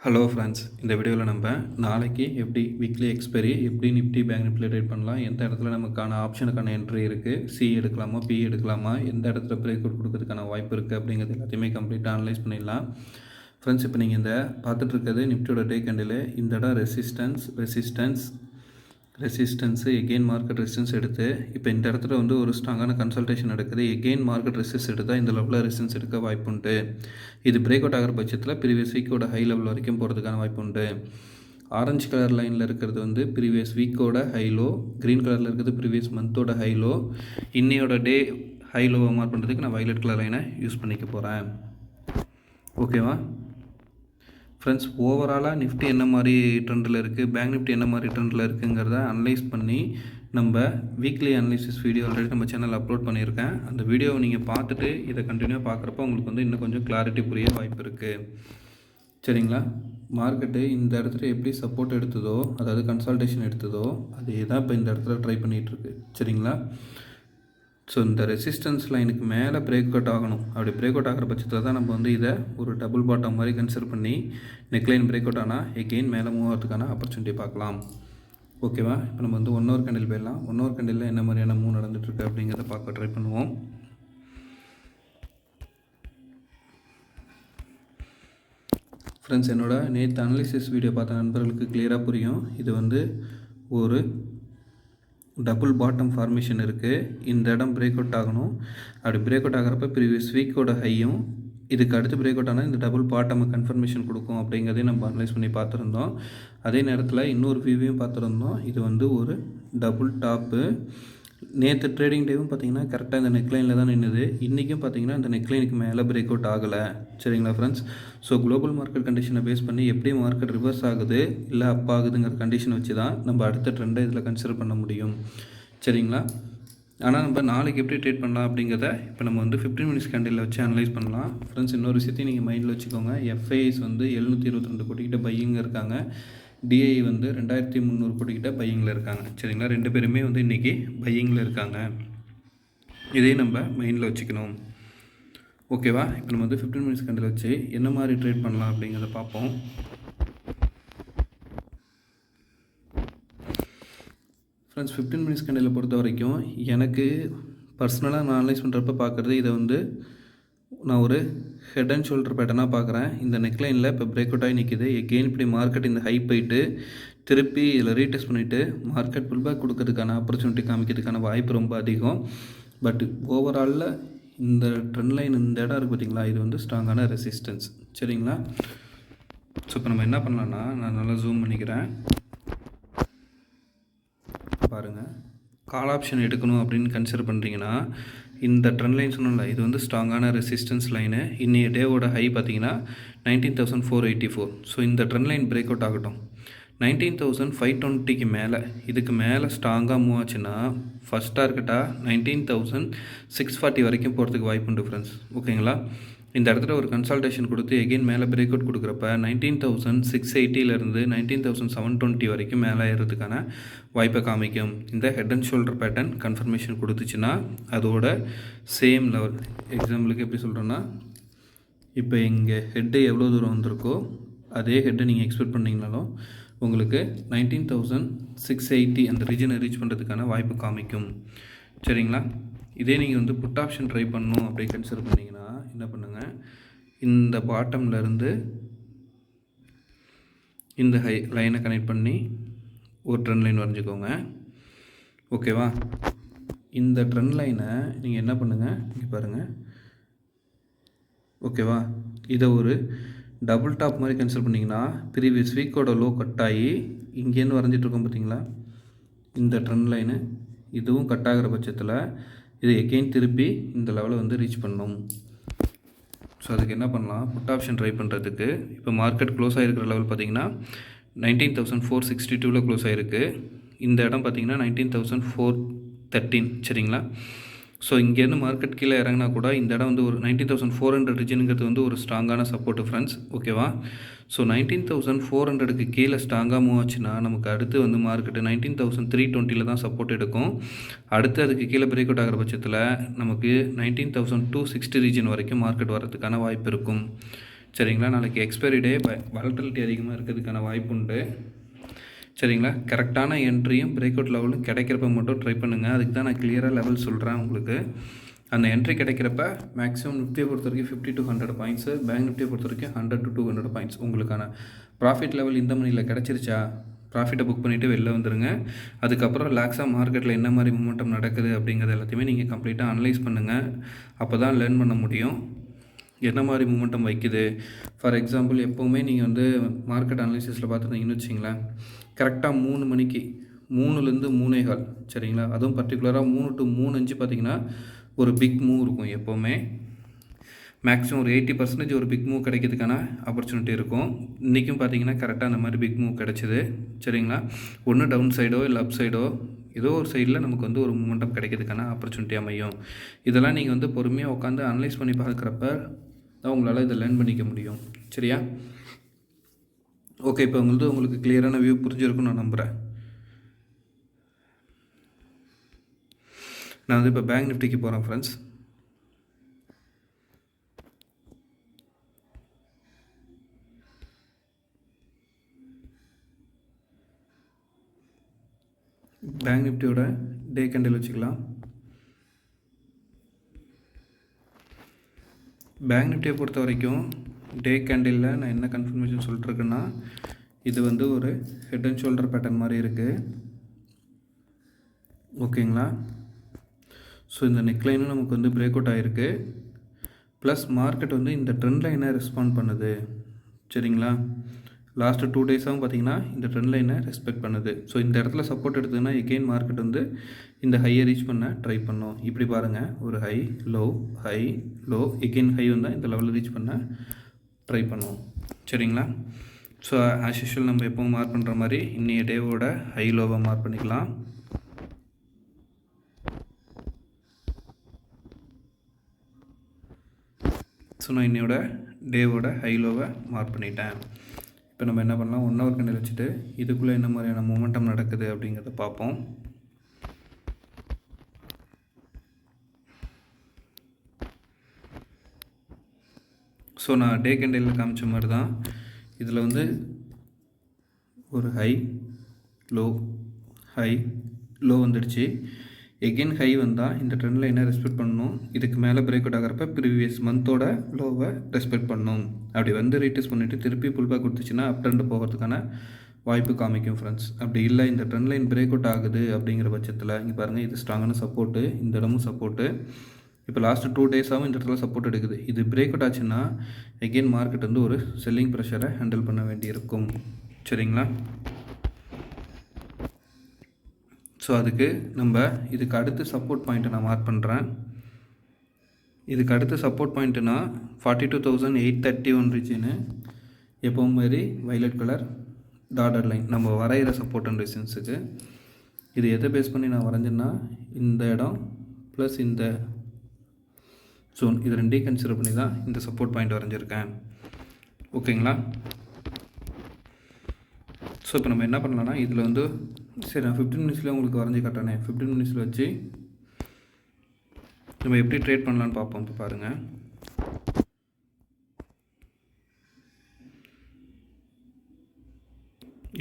Hello friends, இந்த வீடியோவில் நம்ம நாளைக்கு எப்படி வீக்லி எக்ஸ்பைரி எப்படி நிஃப்டி பேங்க் நிஃப்டியில் ட்ரேட் பண்ணலாம், எந்த இடத்துல நமக்கான ஆப்ஷனுக்கான என்ட்ரி இருக்குது, சி எடுக்கலாமா பி எடுக்கலாமா, எந்த இடத்துல பிரேக் அவுட் கொடுக்கறதுக்கான வாய்ப்பு இருக்குது அப்படிங்கிறது எல்லாத்தையுமே கம்ப்ளீட்டாக அனலைஸ் பண்ணிடலாம். ஃப்ரெண்ட்ஸ், இப்போ நீங்கள் இந்த பார்த்துட்ருக்கிறது நிஃப்டியோட டே கேண்டில். இந்த இடம் ரெசிஸ்டன்ஸு எகெயின் மார்க்கெட் ரெசிஸ்டன்ஸ் எடுத்து இப்போ இந்த இடத்துல வந்து ஒரு ஸ்ட்ராங்கான கன்சல்டேஷன் எடுக்குது. எகெயின் மார்க்கெட் ரெசிஸ்டன்ஸ் எடுத்தால் இந்த லெவலில் ரெசிஸ்டன்ஸ் எடுக்க வாய்ப்பு உண்டு. இது பிரேக் அவுட் ஆகிற பட்சத்தில் ப்ரீவியஸ் வீக்கோட ஹை லெவல் வரைக்கும் போகிறதுக்கான வாய்ப்பு உண்டு. ஆரஞ்சு கலர் லைனில் இருக்கிறது வந்து ப்ரீவியஸ் வீக்கோட ஹைலோ, க்ரீன் கலரில் இருக்கிறது ப்ரீவியஸ் மந்தோட ஹைலோ. இன்னையோட டே ஹைலோவை மார்க் பண்ணுறதுக்கு நான் வயலட் கலர் லைனை யூஸ் பண்ணிக்க போகிறேன். ஓகேவா ஃப்ரெண்ட்ஸ், ஓவராலாக நிஃப்டி என்ன மாதிரி ட்ரெண்டில் இருக்குது, பேங்க் நிஃப்டி என்ன மாதிரி ட்ரெண்டில் இருக்குங்கிறத அனலைஸ் பண்ணி நம்ம வீக்லி அனலைசிஸ் வீடியோ ஆல்ரெடி நம்ம சேனல் அப்லோட் பண்ணியிருக்கேன். அந்த வீடியோவை நீங்கள் பார்த்துட்டு இதை கண்டினியூவாக பார்க்குறப்ப உங்களுக்கு வந்து இன்னும் கொஞ்சம் கிளாரிட்டி புரிய வாய்ப்பு இருக்குது. சரிங்களா? மார்க்கெட்டு இந்த இடத்துல எப்படி சப்போர்ட் எடுத்ததோ, அதாவது கன்சல்டேஷன் எடுத்ததோ, அதே தான் இப்போ இந்த இடத்துல ட்ரை பண்ணிகிட்ருக்கு. சரிங்களா? ஸோ இந்த ரெசிஸ்டன்ஸ் லைனுக்கு மேலே பிரேக் அவுட் ஆகணும். அப்படி பிரேக் அவுட் ஆகிற பட்சத்தில் தான் நம்ம வந்து இதை ஒரு டபுள் பாட்டம் மாதிரி கன்சிடர் பண்ணி நெக்லைன் பிரேக் அவுட் ஆனால் எகெயின் மேலே மூவ் ஆகிறதுக்கான ஆப்பர்ச்சுனிட்டி பார்க்கலாம். ஓகேவா? இப்போ நம்ம வந்து 1 ஹவர் கேண்டில் போயிடலாம். 1 ஹவர் கேண்டில் என்ன மாதிரியான மூவ் நடந்துகிட்ருக்கு அப்படிங்கிறத பார்க்க ட்ரை பண்ணுவோம். ஃப்ரெண்ட்ஸ், என்னோட நேற்று அனலிசிஸ் வீடியோ பார்த்த நண்பர்களுக்கு கிளியராக புரியும். இது வந்து ஒரு டபுள் பாட்டம் ஃபார்மேஷன் இருக்குது. இந்த இடம் பிரேக் அவுட் ஆகணும். அப்படி பிரேக் அவுட் ஆகிறப்ப ப்ரீவியஸ் வீக்கோட ஹையும் இதுக்கு அடுத்து பிரேக் அவுட் ஆனால் இந்த டபுள் பாட்டம் கன்ஃபர்மேஷன் கொடுக்கும் அப்படிங்கிறதையும் நம்ம அனலைஸ் பண்ணி பார்த்துருந்தோம். அதே நேரத்தில் இன்னொரு வியூவையும் பார்த்துருந்தோம். இது வந்து ஒரு டபுள் டாப்பு. நேற்று ட்ரேடிங் டேவும் பார்த்தீங்கன்னா கரெக்டாக இந்த நெக்லைனில் தான் நின்றுது. இன்றைக்கும் பார்த்தீங்கன்னா இந்த நெக்லைனுக்கு மேலே பிரேக் அவுட் ஆகலை. சரிங்களா ஃப்ரெண்ட்ஸ்? ஸோ குளோபல் மார்க்கெட் கண்டிஷனை பேஸ் பண்ணி எப்படி மார்க்கெட் ரிவர்ஸ் ஆகுது இல்லை அப் ஆகுதுங்கிற கண்டிஷன் வச்சு தான் நம்ம அடுத்த ட்ரெண்டை இதில் கன்சிடர் பண்ண முடியும். சரிங்களா? ஆனால் நம்ம நாளைக்கு எப்படி ட்ரேட் பண்ணலாம் அப்படிங்கிறத இப்போ நம்ம வந்து 15 மினிட்ஸ் கேண்டில் வச்சு அனலைஸ் பண்ணலாம். ஃப்ரெண்ட்ஸ், இன்னொரு விஷயத்தையும் நீங்கள் மைண்டில் வச்சுக்கோங்க. எஃப்ஐஸ் வந்து 722 கோடிக்கிட்ட பையிங்க இருக்காங்க. டிஐ வந்து 2300 கோடிக்கிட்ட பையிங்கில் இருக்காங்க. சரிங்களா? 2 பேருமே வந்து இன்றைக்கி பையிங்கில் இருக்காங்க. இதையும் நம்ம மைண்டில் வச்சுக்கணும். ஓகேவா? இப்போ நம்ம வந்து 15 மினிட்ஸ் கேண்டில் வச்சு என்ன மாதிரி ட்ரேட் பண்ணலாம் அப்படிங்கிறத பார்ப்போம். ஃப்ரெண்ட்ஸ், 15 மினிட்ஸ் கேண்டில் பொறுத்த வரைக்கும் எனக்கு பர்சனலாக நான் அனலைஸ் பண்ணுறப்ப பார்க்குறது இதை வந்து நான் ஒரு ஹெட் அண்ட் ஷோல்டர் பேட்டர்னாக பார்க்குறேன். இந்த நெக்லைனில் இப்போ பிரேக் அவுட் ஆகி நிற்கிது. எகெயின் இப்படி மார்க்கெட் இந்த ஹை போயிட்டு திருப்பி இதில் ரீடெஸ்ட் பண்ணிவிட்டு மார்க்கெட் புல் பேக் கொடுக்கறதுக்கான ஆப்பர்ச்சுனிட்டி காமிக்கிறதுக்கான வாய்ப்பு ரொம்ப அதிகம். பட் ஓவராலில் இந்த ட்ரெண்ட் லைன் இந்த இடம் இருக்குது பார்த்திங்களா, இது வந்து ஸ்ட்ராங்கான ரெசிஸ்டன்ஸ். சரிங்களா? ஸோ இப்போ நம்ம என்ன பண்ணலான்னா, நான் நல்லா ஜூம் பண்ணிக்கிறேன் பாருங்கள். கால் ஆப்ஷன் எடுக்கணும் அப்படின்னு கன்சிடர் பண்ணுறீங்கன்னா இந்த ட்ரெண்ட் லைன் சொன்னல, இது வந்து ஸ்ட்ராங்கான ரெசிஸ்டன்ஸ் லைனு. இன்றைய டேவோட ஹை பார்த்தீங்கன்னா 19,484. ஸோ இந்த ட்ரெண்ட் லைன் பிரேக் அவுட் ஆகட்டும். 19,520க்கு மேலே, இதுக்கு மேலே ஸ்ட்ராங்காக மூவ் ஆச்சுன்னா ஃபஸ்ட் டார்கெட்டாக 19,640 வரைக்கும் போகிறதுக்கு வாய்ப்பு உண்டு ஃப்ரெண்ட்ஸ். ஓகேங்களா? இந்த இடத்துல ஒரு கன்சல்டேஷன் கொடுத்து எகெயின் மேலே பிரேக் அவுட் கொடுக்குறப்ப 19,680லேருந்து 19,720 வரைக்கும் மேலே ஏறதுக்கான வாய்ப்பை காமிக்கும். இந்த head and shoulder pattern confirmation கொடுத்துச்சுன்னா அதோட சேம் லெவல். எக்ஸாம்பிளுக்கு எப்படி சொல்கிறேன்னா, இப்போ இங்கே ஹெட்டு எவ்வளோ தூரம் வந்திருக்கோ அதே ஹெட்டை நீங்கள் எக்ஸ்பெக்ட் பண்ணிங்கனாலும் உங்களுக்கு 19,680 அந்த ரீஜனை ரீச் பண்ணுறதுக்கான வாய்ப்பு காமிக்கும். சரிங்களா? இதே நீங்கள் வந்து புட் ஆப்ஷன் ட்ரை பண்ணணும் அப்படி கன்சிடர் பண்ணிங்கன்னா என்ன பண்ணுங்கள், இந்த பாட்டம்லேருந்து இந்த ஹை லைனை கனெக்ட் பண்ணி ஒரு ட்ரெண்ட் லைன் வரைஞ்சிக்கோங்க. ஓகேவா? இந்த ட்ரெண்ட் லைனை நீங்கள் என்ன பண்ணுங்கள், இங்கே பாருங்கள். ஓகேவா? இதை ஒரு டபுள் டாப் மாதிரி கன்சிடர் பண்ணிங்கன்னா ப்ரீவியஸ் வீக்கோட லோ கட் ஆகி இங்கேருந்து வரைஞ்சிட்ருக்கோம் பார்த்தீங்களா, இந்த ட்ரெண்ட் லைனு இதுவும் கட் ஆகிற பட்சத்தில் இது எகெயின் திருப்பி இந்த லெவலை வந்து ரீச் பண்ணணும். ஸோ அதுக்கு என்ன பண்ணலாம், புட் ஆப்ஷன் ட்ரை பண்ணுறதுக்கு இப்போ மார்க்கெட் க்ளோஸ் ஆகிருக்கிற லெவல் பார்த்திங்கன்னா 19,462 க்ளோஸ் ஆகிருக்கு. இந்த இடம் பார்த்திங்கன்னா 19,413. சரிங்களா? ஸோ இங்கேருந்து மார்க்கெட் கீழே இறங்கினா கூட இந்த இடம் வந்து ஒரு 19,400 ரீஜனுங்கிறது வந்து ஒரு ஸ்ட்ராங்கான சப்போர்ட்டு ஃப்ரெண்ட்ஸ். ஓகேவா? ஸோ 19,400க்கு கீழே ஸ்ட்ராங்காக மூவ் ஆச்சுன்னா நமக்கு அடுத்து வந்து மார்க்கெட்டு 19,320 தான் சப்போர்ட் எடுக்கும். அடுத்து அதுக்கு கீழே பிரேக் அவுட் ஆகிற பட்சத்தில் நமக்கு 19,260 ரீஜன் வரைக்கும் மார்க்கெட் வரதுக்கான வாய்ப்பு இருக்கும். சரிங்களா. நாளைக்கு எக்ஸ்பைரி டே, வாலட்டிலிட்டி அதிகமாக இருக்கிறதுக்கான வாய்ப்பு உண்டு. சரிங்களா. கரெக்டான என்ட்ரியும் பிரேக் அவுட் லெவலும் கிடைக்கிறப்ப மட்டும் ட்ரை பண்ணுங்கள். அதுக்கு தான் நான் கிளியராக லெவல் சொல்கிறேன் உங்களுக்கு. அந்த என்ட்ரி கிடைக்கிறப்ப மேக்ஸிமம் நிஃப்டியை பொறுத்த வரைக்கும் 50 to 100 பாயிண்ட்ஸு, பேங்க் நிஃப்டியை பொறுத்த வரைக்கும் 100 to 200 பாயிண்ட்ஸ். உங்களுக்கான ப்ராஃபிட் லெவல் இந்த மணியில் கிடச்சிருச்சா, ப்ராஃபிட்டை புக் பண்ணிவிட்டு வெளில வந்துடுங்க. அதுக்கப்புறம் ரிலாக்ஸாக மார்க்கெட்டில் என்ன மாதிரி மூமெண்டம் நடக்குது அப்படிங்கிறது எல்லாத்தையுமே நீங்கள் கம்ப்ளீட்டாக அனலைஸ் பண்ணுங்கள். அப்போ தான் லேர்ன் பண்ண முடியும் என்ன மாதிரி மூமெண்டம் வைக்குது. ஃபார் எக்ஸாம்பிள், எப்போவுமே நீங்கள் வந்து மார்க்கெட் அனலைசிஸில் பார்த்துருந்தீங்கன்னு வச்சிங்களேன், கரெக்டாக 3 மணிக்கு 3லேருந்து 3:15, சரிங்களா. அதுவும் பர்டிகுலராக 3 to 3:05 பார்த்திங்கன்னா ஒரு பிக் மூவ் இருக்கும். எப்போவுமே மேக்ஸிமம் ஒரு 80% ஒரு பிக் மூவ் கிடைக்கிறதுக்கான ஆப்பர்ச்சுனிட்டி இருக்கும். இன்றைக்கும் பார்த்தீங்கன்னா கரெக்டாக அந்த மாதிரி பிக் மூவ் கிடச்சிது, சரிங்களா. ஒன்று டவுன் சைடோ இல்லை அப் சைடோ ஏதோ ஒரு சைடில் நமக்கு வந்து ஒரு மூமெண்டம் கிடைக்கிறதுக்கான ஆப்பர்ச்சுனிட்டி அமையும். இதெல்லாம் நீங்கள் வந்து பொறுமையாக உட்காந்து அனலைஸ் பண்ணி பார்க்குறப்ப தான் உங்களால் இதை லேர்ன் பண்ணிக்க முடியும், சரியா. ஓகே, இப்போ உங்களுக்கு கிளியரான வியூ புரிஞ்சிருக்குன்னு நான் நம்புகிறேன். நான் வந்து இப்போ பேங்க் நிஃப்டிக்கு போகிறேன் ஃப்ரெண்ட்ஸ். பேங்க் நிஃப்டியோட டே கேண்டில் வச்சுக்கலாம். பேங்க் நிஃப்டியை பொறுத்த வரைக்கும் டே கேண்டிலில் நான் என்ன கன்ஃபர்மேஷன் சொல்லிட்டுருக்கேன்னா, இது வந்து ஒரு ஹெட் அண்ட் ஷோல்டர் பேட்டர்ன் மாதிரி இருக்குது, ஓகேங்களா. ஸோ இந்த நெக்லைனும் நமக்கு வந்து பிரேக் அவுட் ஆகிருக்கு. ப்ளஸ் மார்க்கெட் வந்து இந்த ட்ரெண்ட் லைனை ரெஸ்பாண்ட் பண்ணுது, சரிங்களா. லாஸ்ட்டு 2 டேஸாகவும் பார்த்தீங்கன்னா இந்த ட்ரெண்ட் லைனை ரெஸ்பெக்ட் பண்ணுது. ஸோ இந்த இடத்துல சப்போர்ட் எடுத்ததுன்னா எகெயின் மார்க்கெட் வந்து இந்த ஹையை ரீச் பண்ண ட்ரை பண்ணோம். இப்படி பாருங்கள், ஒரு ஹை லோ எகெயின் ஹை வந்தால் இந்த லெவலில் ரீச் பண்ண ட்ரை பண்ணுவோம், சரிங்களா. ஸோ ஆஸ் யூஷுவல் நம்ம எப்போவும் மார்க் பண்ணுற மாதிரி இன்னைய டேவோட ஹை லோவை மார்க் பண்ணிக்கலாம். ஸோ நான் இன்னையோட டேவோட ஹை லோவை மார்க் பண்ணிட்டேன். இப்போ நம்ம என்ன பண்ணலாம், 1 hour கேண்டில் வச்சுட்டு இதுக்குள்ளே என்ன மாதிரியான மூமெண்டம் நடக்குது அப்படிங்கிறத பார்ப்போம். ஸோ நான் டே கேண்டில் காமிச்ச மாதிரி தான் இதில் வந்து ஒரு ஹை லோ வந்துடுச்சு. எகெயின் ஹை வந்தால் இந்த ட்ரெண்ட் லைனை ரெஸ்பெக்ட் பண்ணணும். இதுக்கு மேலே பிரேக் அவுட் ஆகிறப்ப ப்ரீவியஸ் மந்தோட லோவை ரெஸ்பெக்ட் பண்ணணும். அப்படி வந்து ரீட்டெஸ்ட் பண்ணிவிட்டு திருப்பி புல் பேக் கொடுத்துச்சுன்னா அப் ட்ரெண்ட் போகிறதுக்கான வாய்ப்பு காமிக்கும் ஃப்ரெண்ட்ஸ். அப்படி இல்லை, இந்த ட்ரெண்ட் லைன் பிரேக் அவுட் ஆகுது அப்படிங்கிற பட்சத்தில் இங்கே பாருங்கள், இது ஸ்ட்ராங்கான சப்போர்ட்டு, இந்த இடமும் சப்போர்ட்டு. இப்போ லாஸ்ட்டு 2 டேஸாகவும் இந்த இடத்துல சப்போர்ட் எடுக்குது. இது பிரேக் அவுட் ஆச்சுன்னா எகெயின் மார்க்கெட் வந்து ஒரு செல்லிங் ப்ரெஷரை ஹேண்டில் பண்ண வேண்டியிருக்கும், சரிங்களா. ஸோ அதுக்கு நம்ம இதுக்கு அடுத்து சப்போர்ட் பாயிண்ட்டை நான் மார்க் பண்ணுறேன். இதுக்கு அடுத்து சப்போர்ட் பாயிண்ட்டுனா 42,831 ரீச்சுன்னு எப்பவும் மாதிரி வைலட் கலர் டாட்டட் லைன் நம்ம வரைகிற சப்போர்ட் அண்ட் ரெசிஸ்டன்ஸுக்கு. இது எதை பேஸ் பண்ணி நான் வரைஞ்சேன்னா, இந்த இடம் ப்ளஸ் இந்த ஜோன், இது ரெண்டையும் கன்சிடர் பண்ணி தான் இந்த சப்போர்ட் பாயிண்ட் வரைஞ்சிருக்கேன், ஓகேங்களா. ஸோ இப்போ நம்ம என்ன பண்ணலாம்னா, இதில் வந்து சரி நான் 15 minutesல உங்களுக்கு வரைஞ்சி காட்டுறேனே, 15 minutesல வச்சு நம்ம எப்படி ட்ரேட் பண்ணலான்னு பார்ப்போம். இப்போ பாருங்கள்,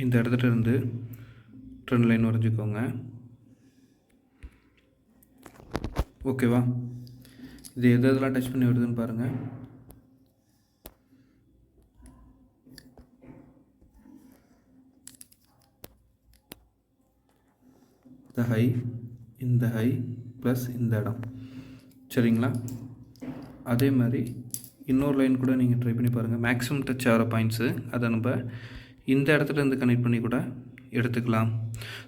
இந்த இடத்துல இருந்து ட்ரெண்ட் லைன் வரைஞ்சிக்கோங்க, ஓகேவா. இது எதெல்லாம் டச் பண்ணி வருதுன்னு பாருங்கள். இந்த ஹை ப்ளஸ் இந்த இடம், சரிங்களா. அதே மாதிரி இன்னொரு லைன் கூட நீங்கள் ட்ரை பண்ணி பாருங்கள். மேக்ஸிமம் டச் ஆகிற பாயிண்ட்ஸு அதை நம்ம இந்த இடத்துலேருந்து கனெக்ட் பண்ணி கூட எடுத்துக்கலாம்.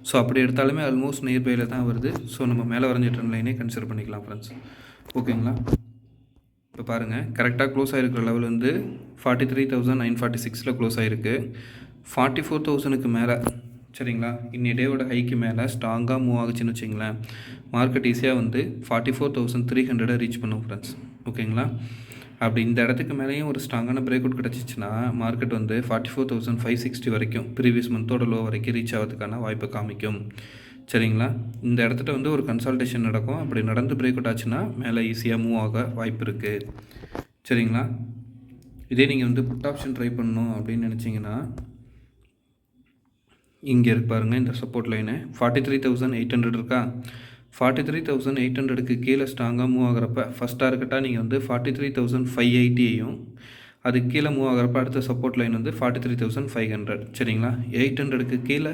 ஸோ அப்படி எடுத்தாலுமே ஆல்மோஸ்ட் நியர்பையில் தான் வருது. ஸோ நம்ம மேலே வரைஞ்ச ட்ரெண்ட் லைனே கன்சிடர் பண்ணிக்கலாம் ஃப்ரெண்ட்ஸ், ஓகேங்களா. இப்போ பாருங்கள், கரெக்டாக க்ளோஸ் ஆகிருக்கிற லெவல் வந்து 43,946 க்ளோஸ் ஆகிருக்கு. 44,000க்கு மேலே, சரிங்களா, இன்னைய டேவோட ஹைக்கு மேலே ஸ்ட்ராங்காக மூவ் ஆகுச்சுன்னு வச்சிங்களேன், மார்க்கெட் ஈஸியாக வந்து 44,300 ரீச் பண்ணும் ஃப்ரெண்ட்ஸ், ஓகேங்களா. அப்படி இந்த இடத்துக்கு மேலேயும் ஒரு ஸ்ட்ராங்கான பிரேக் அவுட் கிடச்சிச்சின்னா மார்க்கெட் வந்து 44,560 வரைக்கும் ப்ரீவியஸ் மந்தோட லோ வரைக்கும் ரீச் ஆகிறதுக்கான வாய்ப்பை காமிக்கும், சரிங்களா. இந்த இடத்துல வந்து ஒரு கன்சல்டேஷன் நடக்கும். அப்படி நடந்து பிரேக் அவுட் ஆச்சுன்னா மேலே ஈஸியாக மூவ் ஆக வாய்ப்பு இருக்குது, சரிங்களா. இதே நீங்கள் வந்து புட் ஆப்ஷன் ட்ரை பண்ணணும் அப்படின்னு நினச்சிங்கன்னா இங்கே இருக்கு பாருங்கள், இந்த சப்போர்ட் லைனு 43,800 இருக்கா. 43,800க்கு கீழே ஸ்ட்ராங்காக மூவ் ஆகிறப்ப ஃபஸ்ட் டார்கெட்டாக நீங்கள் வந்து 43,580ஐயும் அதுக்கு கீழே மூவ் ஆகிறப்ப அடுத்த சப்போர்ட் லைன் வந்து 43,500. சரிங்களா. 800க்கு கீழே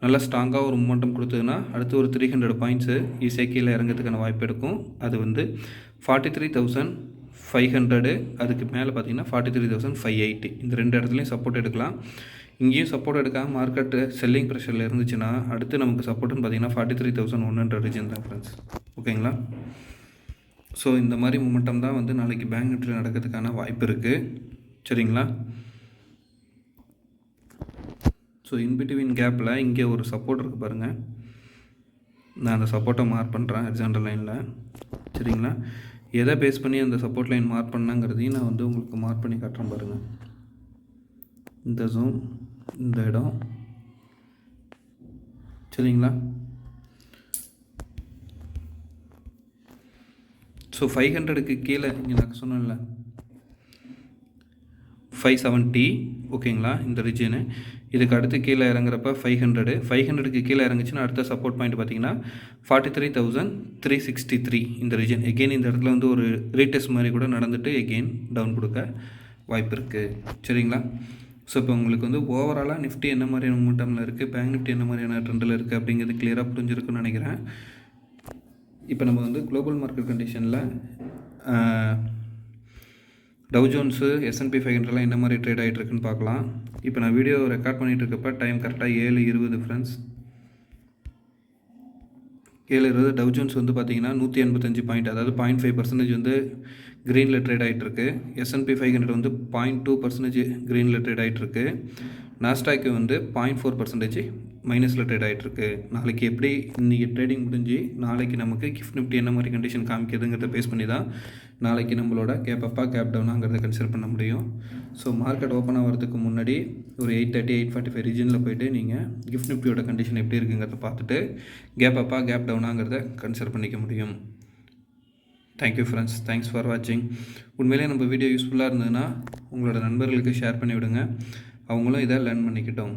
நல்லா ஸ்ட்ராங்காக ஒரு மொமெண்டம் கொடுத்ததுன்னா அடுத்து ஒரு 300 பாயிண்ட்ஸு ஈஸியாக கீழே இறங்கிறதுக்கான வாய்ப்பு எடுக்கும். அது வந்து 43,500, அதுக்கு மேலே பார்த்தீங்கன்னா 43,580. இந்த ரெண்டு இடத்துலையும் சப்போர்ட் எடுக்கலாம். இங்கேயும் சப்போர்ட் எடுக்காமல் மார்க்கெட்டு செல்லிங் ப்ரெஷரில் இருந்துச்சுன்னா அடுத்து நமக்கு சப்போர்ட்டுன்னு பார்த்தீங்கன்னா 43,100 ரீஜன் தான் ஃப்ரெண்ட்ஸ். ஓகேங்களா. ஸோ இந்த மாதிரி மொமெண்டம் தான் வந்து நாளைக்கு பேங்க் நிஃப்டியில் நடக்கிறதுக்கான வாய்ப்பு இருக்குது. சரிங்களா. ஸோ இன்பிட்வீன் கேப்பில் இங்கே ஒரு சப்போர்ட் இருக்குது பாருங்கள். நான் அந்த சப்போர்ட்டை மார்க் பண்ணுறேன் ஹரிசாண்டல் லைனில். சரிங்களா. எதை பேஸ் பண்ணி அந்த சப்போர்ட் லைன் மார்க் பண்ணாங்கிறதையும் நான் வந்து உங்களுக்கு மார்க் பண்ணி காட்டுறேன் பாருங்கள். இந்த ஜோன், இந்த இடம். சரிங்களா. ஸோ 500க்கு கீழே இங்கே நான் சொன்னேன்ல 570. ஓகேங்களா. இந்த ரீஜனு இதுக்கு அடுத்து கீழே இறங்குறப்ப 500க்கு கீழே இறங்குச்சுன்னா அடுத்த சப்போர்ட் பாயிண்ட் பார்த்தீங்கன்னா 43,363 இந்த ரீஜன். எகெயின் இந்த இடத்துல வந்து ஒரு ரீடெஸ்ட் மாதிரி கூட நடந்துட்டு எகெயின் டவுன் கொடுக்க வாய்ப்பு இருக்குது. சரிங்களா. ஸோ இப்போ உங்களுக்கு வந்து ஓவராலாக நிஃப்டி என்ன மாதிரியான மொமெண்டமில் இருக்குது, பேங்க் நிஃப்டி என்ன மாதிரியான ட்ரெண்டில் இருக்குது அப்படிங்கிறது கிளியராக புரிஞ்சிருக்குன்னு நினைக்கிறேன். இப்போ நம்ம வந்து குளோபல் மார்க்கெட் கண்டிஷனில் டவ் ஜோன்ஸு S&P 500 என்ன மாதிரி ட்ரேட் ஆகிட்டு இருக்குன்னு பார்க்கலாம். இப்போ நான் வீடியோ ரெக்கார்ட் பண்ணிகிட்டு இருக்கப்போ டைம் கரெக்டாக 7:20 ஃப்ரெண்ட்ஸ். 7:20 டவ் ஜோன்ஸ் வந்து பார்த்தீங்கன்னா 185 பாயிண்ட், அதாவது 0.5% வந்து க்ரீனில் ட்ரேட் ஆகிட்டுருக்கு. S&P 500 வந்து 0.2% க்ரீனில் ட்ரேட் ஆகிட்டுருக்கு. நாஸ்டாக்கு வந்து 0.4% மைனஸில் ட்ரேட் ஆகிட்டுருக்கு. நாளைக்கு எப்படி இன்றைக்கி ட்ரேடிங் முடிஞ்சு நாளைக்கு நமக்கு கிஃப்ட் நிஃப்டி என்ன மாதிரி கண்டிஷன் காமிக்கிறதுங்கிறத பேஸ் பண்ணி தான் நாளைக்கு நம்மளோட கேப் அப்பா கேப் டவுனாங்கிறத கன்சிடர் பண்ண முடியும். ஸோ மார்க்கெட் ஓப்பன் ஆகிறதுக்கு முன்னாடி ஒரு 8:30 8:45 ரீஜனில் போய்ட்டு நீங்கள் கிஃப்ட் நிஃப்டியோட கண்டிஷன் எப்படி இருக்குங்கிறத பார்த்துட்டு கேப் அப்பா கேப் டவுனாங்கிறத கன்சிடர் பண்ணிக்க முடியும். Thank you friends. தேங்க்ஸ் ஃபார் வாட்சிங். உண்மையிலே நம்ம வீடியோ யூஸ்ஃபுல்லாக இருந்ததுன்னா உங்களோட நண்பர்களுக்கு ஷேர் பண்ணி விடுங்க. அவங்களும் இதை லேர்ன் பண்ணிக்கிட்டோம்.